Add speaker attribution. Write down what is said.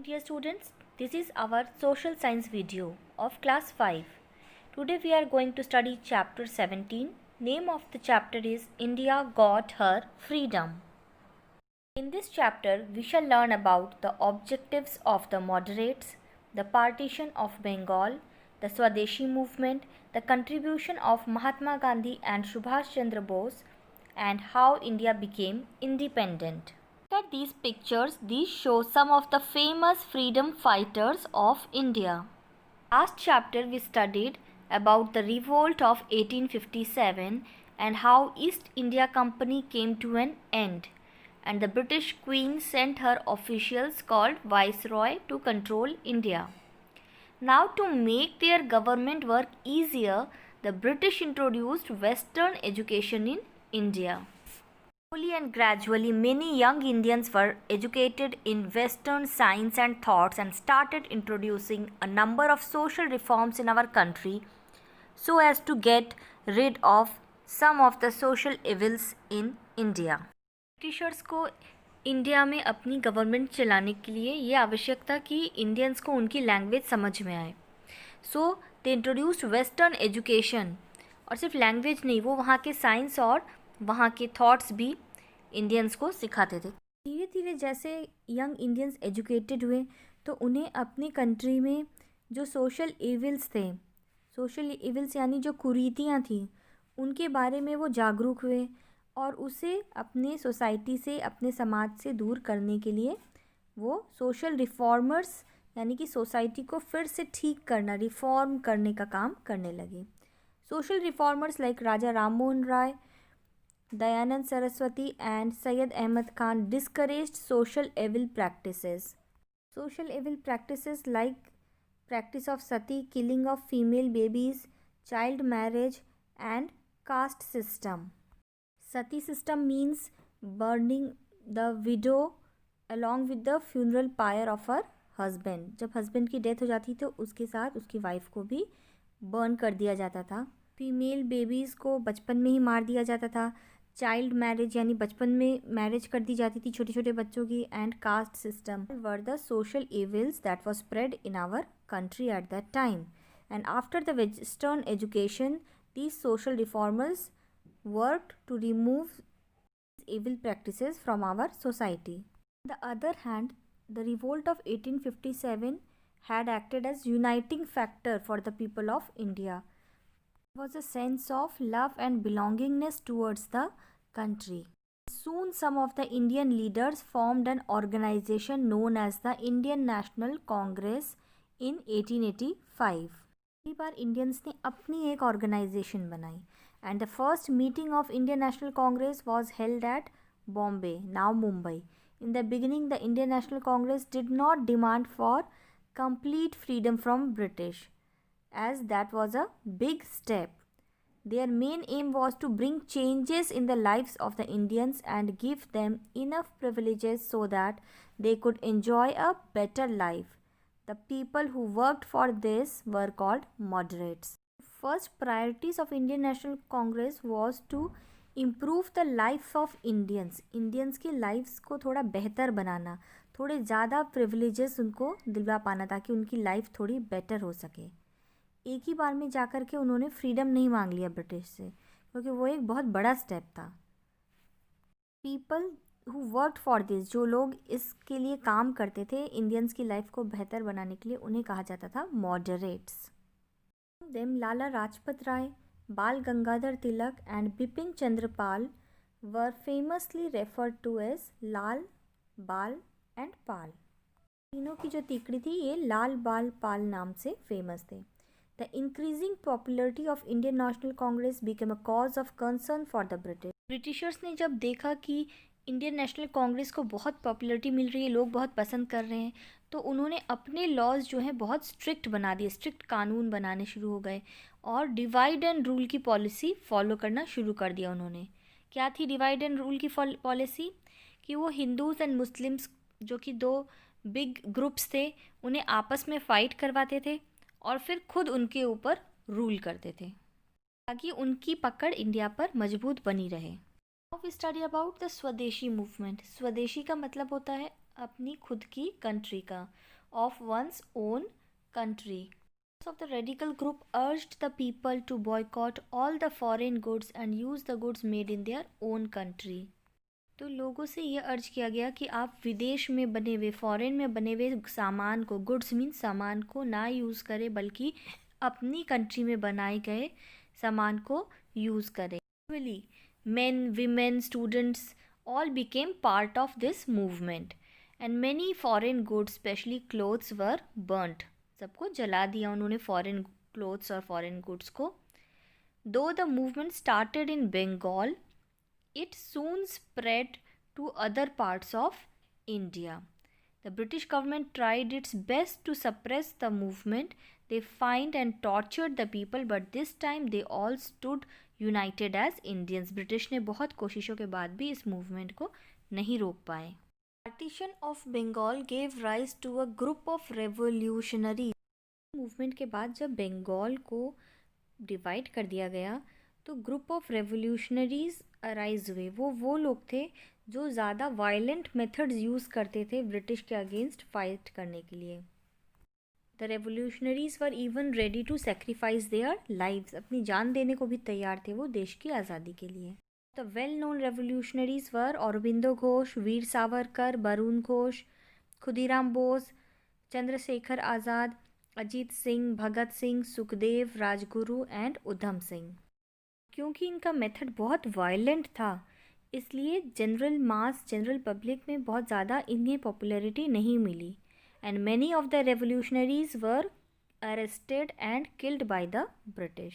Speaker 1: dear students, this is our social science video of class 5. Today we are going to study chapter 17. Name of the chapter is India Got Her Freedom. In this chapter we shall learn about the objectives of the moderates, the partition of Bengal, the Swadeshi movement, the contribution of Mahatma Gandhi and Subhash Chandra Bose, and how India became independent. Look at these pictures. These show some of the famous freedom fighters of India. Last chapter we studied about the revolt of 1857 and how East India Company came to an end, and the British Queen sent her officials called Viceroy to control India. Now, to make their government work easier, the British introduced Western education in India. Slowly and gradually, many young Indians were educated in Western science and thoughts and started introducing a number of social reforms in our country so as to get rid of some of the social evils in India. Britishers को India में अपनी government चलाने के लिए ये आवश्यक था कि इंडियंस को उनकी लैंग्वेज समझ में आए. सो दे इंट्रोड्यूस्ड वेस्टर्न एजुकेशन. और सिर्फ लैंग्वेज नहीं, वो वहाँ के साइंस और वहाँ के थॉट्स भी इंडियंस को सिखाते थे. धीरे धीरे जैसे यंग इंडियंस एजुकेटेड हुए तो उन्हें अपनी कंट्री में जो सोशल इविल्स थे, सोशल इविल्स यानी जो कुरीतियाँ थीं, उनके बारे में वो जागरूक हुए और उसे अपने सोसाइटी से, अपने समाज से दूर करने के लिए वो सोशल रिफॉर्मर्स यानी कि सोसाइटी को फिर से ठीक करना, रिफॉर्म करने का काम करने लगे. Social reformers like Raja Ram Mohan Roy, Dayanand Saraswati and Syed Ahmad Khan discouraged social evil practices. Social evil practices like practice of sati, killing of female babies, child marriage and caste system. Sati system means burning the widow along with the funeral pyre of her husband. जब husband की death हो जाती तो उसके साथ उसकी wife को भी burn कर दिया जाता था. फीमेल बेबीज़ को बचपन में ही मार दिया जाता था. चाइल्ड मैरिज यानी बचपन में मैरिज कर दी जाती थी छोटे छोटे बच्चों की. And caste system were the social evils that was spread in our country at that time. And after the western education these social reformers worked to remove evil practices from our society. On the other hand, the revolt of 1857 had acted as uniting factor for the people of India. Was a sense of love and belongingness towards the country. Soon some of the Indian leaders formed an organization known as the Indian National Congress in 1885. पहली बार Indians ने अपनी एक organisation बनाई and the first meeting of Indian National Congress was held at Bombay, now Mumbai. In the beginning, the Indian National Congress did not demand for complete freedom from British, as that was a big step. Their main aim was to bring changes in the lives of the Indians and give them enough privileges so that they could enjoy a better life. The people who worked for this were called moderates. First priorities of Indian National Congress was to improve the life of Indians. Indians की lives को थोड़ा बेहतर बनाना, थोड़े ज़्यादा privileges उनको दिलवा पाना ताकि उनकी life थोड़ी better हो सके. एक ही बार में जाकर के उन्होंने फ्रीडम नहीं मांग लिया ब्रिटिश से, क्योंकि वो एक बहुत बड़ा स्टेप था. People who worked for this, जो लोग इसके लिए काम करते थे इंडियंस की लाइफ को बेहतर बनाने के लिए, उन्हें कहा जाता था moderates. Them Lala Rajpat Rai, Bal Gangadhar Tilak and Bipin Chandra Pal were famously referred to as Lal, Bal and पाल. तीनों की जो तिकड़ी थी ये लाल, बाल, पाल नाम से फेमस थे. The increasing popularity of Indian National Congress became a cause of concern for the British. Britishers ने जब देखा कि इंडियन नेशनल कांग्रेस को बहुत पॉपुलरिटी मिल रही है, लोग बहुत पसंद कर रहे हैं, तो उन्होंने अपने लॉज जो हैं बहुत स्ट्रिक्ट बना दिए, स्ट्रिक्ट कानून बनाने शुरू हो गए और डिवाइड एंड रूल की पॉलिसी फॉलो करना शुरू कर दिया उन्होंने. क्या थी डिवाइड एंड रूल की पॉलिसी? कि वो हिंदूज़ एंड मुस्लिम्स जो कि दो बिग ग्रुप्स थे, उन्हें आपस में फ़ाइट करवाते थे और फिर खुद उनके ऊपर रूल करते थे ताकि उनकी पकड़ इंडिया पर मजबूत बनी रहे. Now we study about the swadeshi movement. Swadeshi का मतलब होता है अपनी खुद की कंट्री का, of one's own country. Of the radical group urged the people to boycott all the foreign goods and use the goods made in their own country. तो लोगों से ये अर्ज किया गया कि आप विदेश में बने हुए, फॉरेन में बने हुए सामान को, गुड्स मीन्स सामान को ना यूज़ करें, बल्कि अपनी कंट्री में बनाए गए सामान को यूज़ करें. Men, women, students all became part of this movement and many foreign goods, especially clothes, were burnt. सबको जला दिया उन्होंने foreign clothes और foreign goods को. Though the movement started in Bengal, it soon spread to other parts of India. The British government tried its best to suppress the movement. They fined and tortured the people, but this time they all stood united as Indians. British ने बहुत कोशिशों के बाद भी इस movement को नहीं रोक पाए. Partition of Bengal gave rise to a group of revolutionaries. Movement के बाद जब बंगाल को डिवाइड कर दिया गया तो ग्रुप ऑफ रेवोल्यूशनरीज अराइज हुए. वो लोग थे जो ज़्यादा वायलेंट मेथड्स यूज़ करते थे ब्रिटिश के अगेंस्ट फाइट करने के लिए. The revolutionaries were even ready to sacrifice their lives. अपनी जान देने को भी तैयार थे वो देश की आज़ादी के लिए. The well known revolutionaries were Aurobindo Ghosh, Veer Savarkar, Varun Ghosh, Khudiram Bose, Chandrashekhar Azad, Ajit Singh, Bhagat Singh, Sukhdev, Rajguru and Udham Singh. क्योंकि इनका मेथड बहुत वायलेंट था इसलिए जनरल पब्लिक में बहुत ज़्यादा इन्हें पॉपुलैरिटी नहीं मिली. And many of the revolutionaries were arrested and killed by the British.